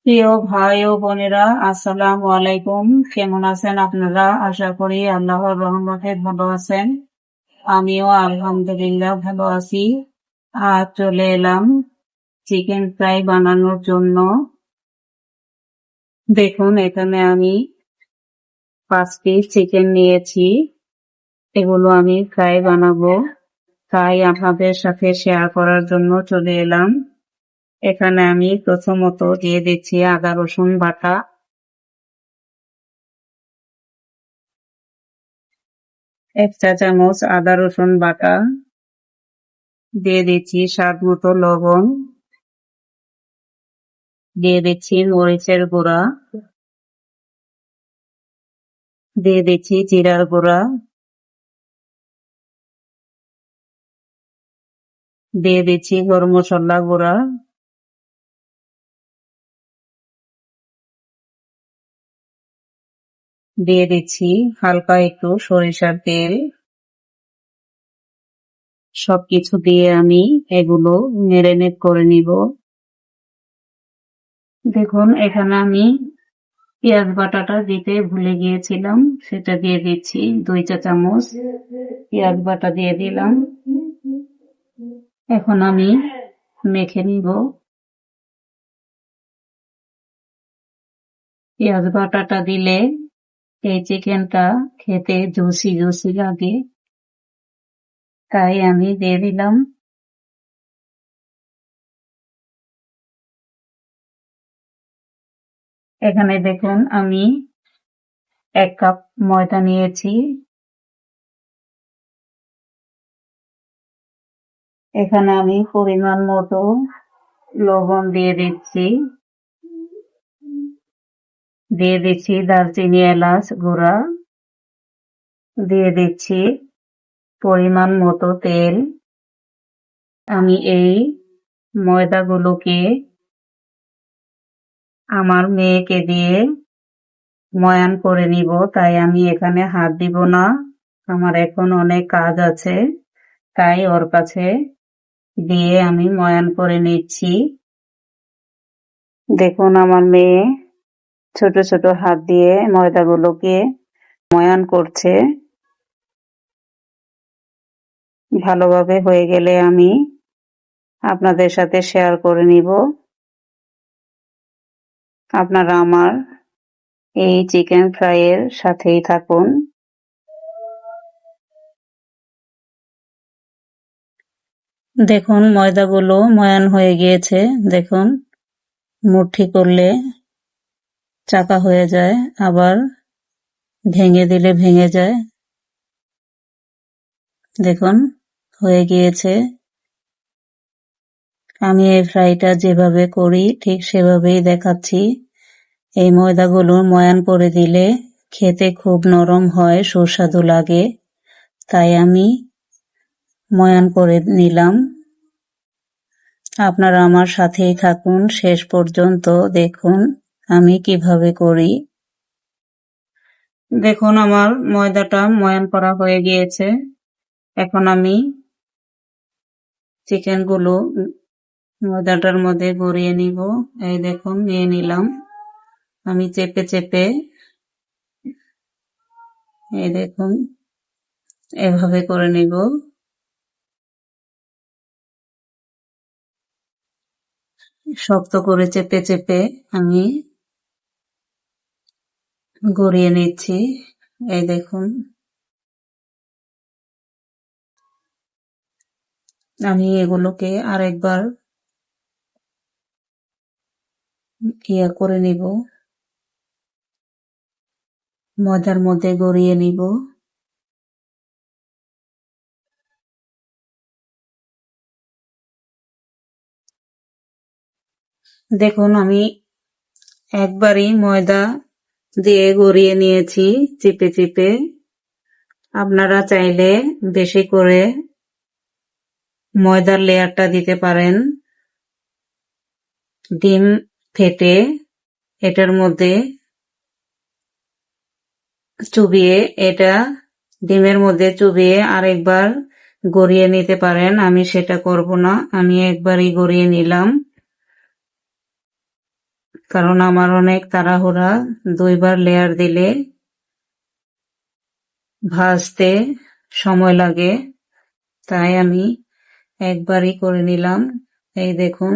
প্রিয় ভাই ও বোনেরা, আসসালামু আলাইকুম। কেমন আছেন আপনারা? আশা করি আল্লাহর রহমতে ভালো আছেন। আমিও আলহামদুলিল্লাহ ভালো আছি। আজ চলে এলাম চিকেন ফ্রাই বানানোর জন্য। দেখুন, এখানে আমি 5 পিস চিকেন নিয়েছি। এগুলো আমি ফ্রাই বানাবো, তাই আপনাদের সাথে শেয়ার করার জন্য চলে এলাম। এখানে আমি প্রথমত দিয়ে দিচ্ছি আদা রসুন বাটা, 1 চা চামচ আদা রসুন বাটা। দিয়ে দিচ্ছি স্বাদ মতো লবণ, দিয়ে দিচ্ছি মরিচের গুঁড়া, দিয়ে দিচ্ছি জিরার গুঁড়া, দিয়ে দিচ্ছি গরম মশলা গুঁড়া, দিয়ে দিচ্ছি হালকা একটু সরিষার তেল। সবকিছু দিয়ে আমি এগুলো মেরিনেট করে নিব। দেখুন, এখানে আমি পেঁয়াজ বাটাটা দিতে ভুলে গিয়েছিলাম, সেটা দিয়ে দিচ্ছি 2 চা চামচ পেঁয়াজ বাটা দিয়ে দিলাম। এখন আমি মেখে নিব। পেঁয়াজ বাটাটা দিলে এই চিকেনটা খেতে জুসি জুসি লাগে, তাই আমি দিয়ে দিলাম। এখানে দেখুন, আমি 1 কাপ ময়দা নিয়েছি। এখানে আমি পরিমাণ মতো লবণ দিয়ে দিচ্ছি, দিয়ে দিচ্ছি দারচিনি এলাচ গুঁড়া, দিয়ে দিচ্ছি পরিমাণ মতো তেল। আমি এই ময়দাগুলোকে আমার মেয়েকে দিয়ে ময়ান করে নিব, তাই আমি এখানে হাত দিব না। আমার এখন অনেক কাজ আছে, তাই ওর কাছে দিয়ে আমি ময়ান করে নিচ্ছি। দেখুন, আমার মেয়ে ছোট ছোট হাত দিয়ে ময়দাগুলোকে ময়ান করছে। ভালোভাবে হয়ে গেলে আমি আপনাদের সাথে শেয়ার করে নিব। আপনারা আমার এই চিকেন ফ্রাইয়ের সাথেই থাকুন। দেখুন, ময়দাগুলো ময়ান হয়ে গিয়েছে। দেখুন, মুঠি করলে চাকা হয়ে যায়, আবার ভেঙে দিলে ভেঙে যায়। দেখুন, হয়ে গিয়েছে। আমি এই ফ্রাইটা যেভাবে করি ঠিক সেভাবেই দেখাচ্ছি। এই ময়দাগুলো ময়ান করে দিলে খেতে খুব নরম হয়, সুস্বাদু লাগে, তাই আমি ময়ান করে নিলাম। আপনারা আমার সাথেই থাকুন শেষ পর্যন্ত, দেখুন আমি কিভাবে করি। দেখুন, আমার ময়দাটা ময়ান করা হয়ে গিয়েছে। এখন আমি চিকেনগুলো ময়দাটার মধ্যে গড়িয়ে নিব। এই দেখুন, নিয়ে নিলাম। আমি চেপে চেপে, এই দেখুন, এভাবে করে নিব। শক্ত করে চেপে চেপে আমি গড়িয়ে নিচ্ছি। এই দেখুন, আমি এগুলোকে আরেকবার করে নিব, ময়দার মধ্যে গড়িয়ে নিব। দেখুন, আমি একবারই ময়দা দিয়ে গড়িয়ে নিয়েছি চিপে চিপে। আপনারা চাইলে বেশি করে ময়দার লেয়ারটা দিতে পারেন। ডিম ফেটে এটার মধ্যে চুবিয়ে, এটা ডিমের মধ্যে চুবিয়ে আরেকবার গড়িয়ে নিতে পারেন। আমি সেটা করব না, আমি একবারই গড়িয়ে নিলাম। কারণ আমার অনেক তাড়াহুড়া, 2বার লেয়ার দিলে ভাজতে সময় লাগে, তাই আমি একবারই করে নিলাম। এই দেখুন,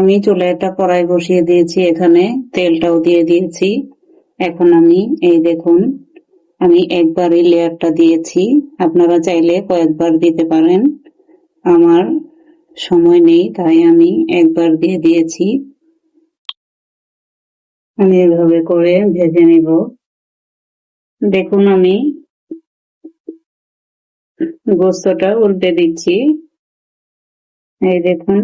আমি চুলায় একটা কড়াই বসিয়ে দিয়েছি, এখানে তেলটাও দিয়ে দিয়েছি। এখন আমি দেখুন, আমি একবারই লেয়ারটা দিয়েছি, আপনারা চাইলে কয়েকবার দিতে পারেন। আমার সময় নেই তাই আমি একবার দিয়ে দিয়েছি। আমি এভাবে করে ভেজে নেব। দেখুন, আমি গোস্তটা উল্টে দিচ্ছি। এই দেখুন,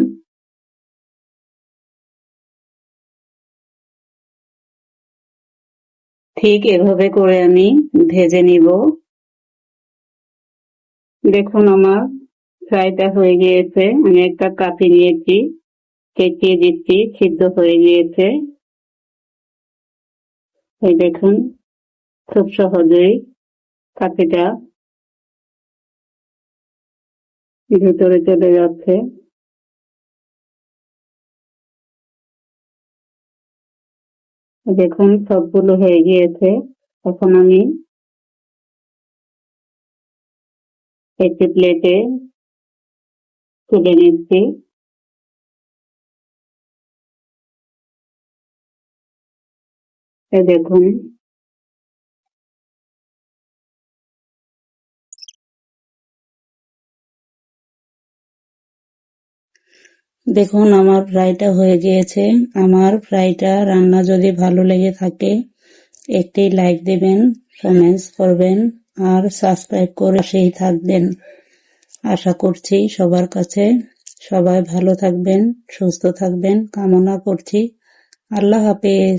ঠিক এভাবে করে আমি ভেজে নিব। দেখুন, আমার ফ্রাইটা হয়ে গিয়েছে। আমি একটা কাঠি নিয়েছি, কেটে দিচ্ছি, সিদ্ধ হয়ে গিয়েছে। এই দেখুন, খুব সহজেই কাঠিটা ভিতরে চলে যাচ্ছে। দেখুন, সবগুলো হয়ে গিয়েছে। এখন আমি একটি প্লেটে তুলে নিচ্ছি। এই দেখুন, আমার ফ্রাইটা হয়ে গিয়েছে। আমার ফ্রাইটা রান্না যদি ভালো লেগে থাকে একটি লাইক দেবেন, কমেন্টস করবেন আর সাবস্ক্রাইব করে সেই থাকবেন। আশা করছি সবার কাছে সবাই ভালো থাকবেন, সুস্থ থাকবেন কামনা করছি। আল্লাহ হাফেজ।